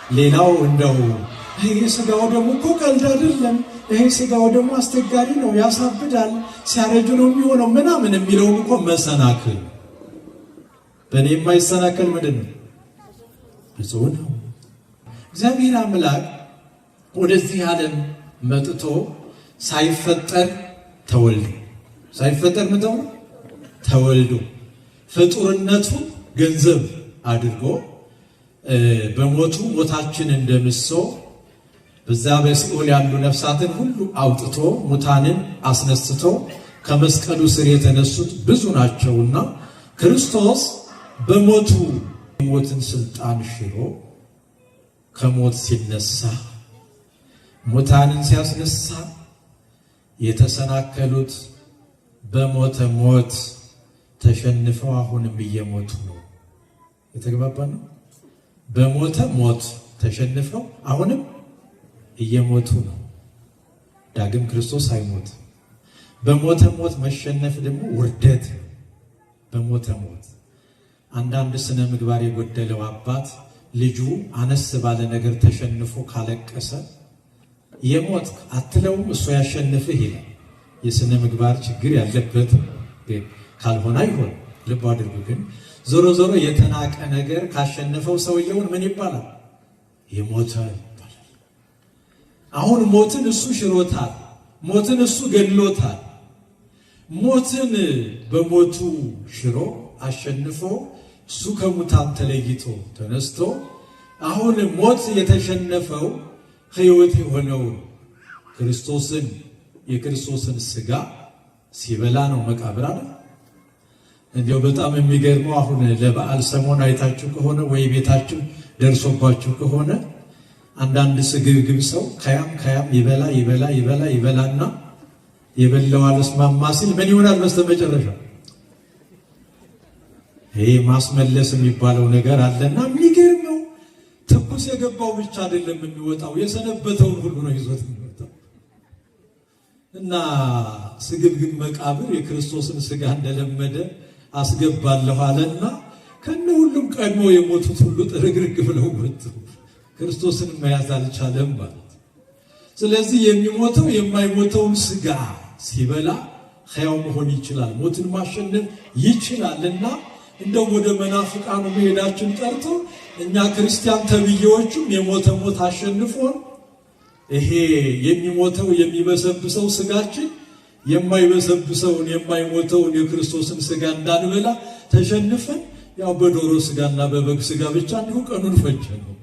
ሌላው እንደው ይሄ ስጋው ደግሞ እኮ ቀልድ አይደለም፣ ይሄ ስጋው ደግሞ አስቸጋሪ ነው፣ ያሳብዳል፣ ሲያረጁ ነው የሚሆነው ምናምን የሚለውን እኮ መሰናክል። በእኔ የማይሰናከል ምንድን ነው? ብዙ ነው። እግዚአብሔር አምላክ ወደዚህ ዓለም መጥቶ ሳይፈጠር ተወልዶ ሳይፈጠር ምንድነው ተወልዶ ፍጡርነቱ ገንዘብ አድርጎ በሞቱ ሞታችን እንደምሶ በዛ በሲኦል ያሉ ነፍሳትን ሁሉ አውጥቶ ሙታንን አስነስቶ ከመስቀሉ ስር የተነሱት ብዙ ናቸውና ክርስቶስ በሞቱ ሞትን ስልጣን ሽሮ ከሞት ሲነሳ ሙታንን ሲያስነሳ የተሰናከሉት በሞተ ሞት ተሸንፈው አሁንም እየሞቱ ነው። የተገባባን ነው። በሞተ ሞት ተሸንፈው አሁንም እየሞቱ ነው። ዳግም ክርስቶስ አይሞት። በሞተ ሞት መሸነፍ ደግሞ ውርደት። በሞተ ሞት አንዳንድ ስነ ምግባር የጎደለው አባት ልጁ አነስ ባለ ነገር ተሸንፎ ካለቀሰ የሞት አትለውም፣ እሱ ያሸንፍህ ይላል። የስነ ምግባር ችግር ያለበት ካልሆነ አይሆን። ልብ አድርጉ። ግን ዞሮ ዞሮ የተናቀ ነገር ካሸነፈው ሰውየውን ምን ይባላል? የሞተ ይባላል። አሁን ሞትን እሱ ሽሮታል። ሞትን እሱ ገድሎታል። ሞትን በሞቱ ሽሮ አሸንፎ እሱ ከሙታን ተለይቶ ተነስቶ አሁን ሞት የተሸነፈው ሕይወት የሆነው ክርስቶስን የክርስቶስን ሥጋ ሲበላ ነው። መቃብር አለ። እንዲያው በጣም የሚገርመው አሁን ለበዓል ሰሞን አይታችሁ ከሆነ ወይ ቤታችሁ ደርሶባችሁ ከሆነ አንዳንድ ስግብግብ ሰው ከያም ይበላና የበላው አልስማማ ሲል ምን ይሆናል በስተመጨረሻ? ይሄ ማስመለስ የሚባለው ነገር አለና የሚገርመው ትኩስ የገባው ብቻ አይደለም የሚወጣው፣ የሰነበተውን ሁሉ ነው ይዞት የሚወጣው። እና ስግብግብ መቃብር የክርስቶስን ሥጋ እንደለመደ አስገባለሁ አለና ከነ ሁሉም ቀድሞ የሞቱት ሁሉ ጥርግርግ ብለው ወጡ። ክርስቶስን መያዝ አልቻለም ማለት። ስለዚህ የሚሞተው የማይሞተውን ሥጋ ሲበላ ሕያው መሆን ይችላል፣ ሞትን ማሸነፍ ይችላልና እንደው ወደ መናፍቃኑ መሄዳችን ቀርቶ እኛ ክርስቲያን ተብዬዎቹም የሞተ ሞት አሸንፎን ይሄ የሚሞተው የሚበሰብሰው ሥጋችን የማይበሰብሰውን የማይሞተውን የክርስቶስን ሥጋ እንዳንበላ ተሸንፈን ያው በዶሮ ሥጋና በበግ ሥጋ ብቻ እንዲሁ ቀኑን ፈጀ ነው።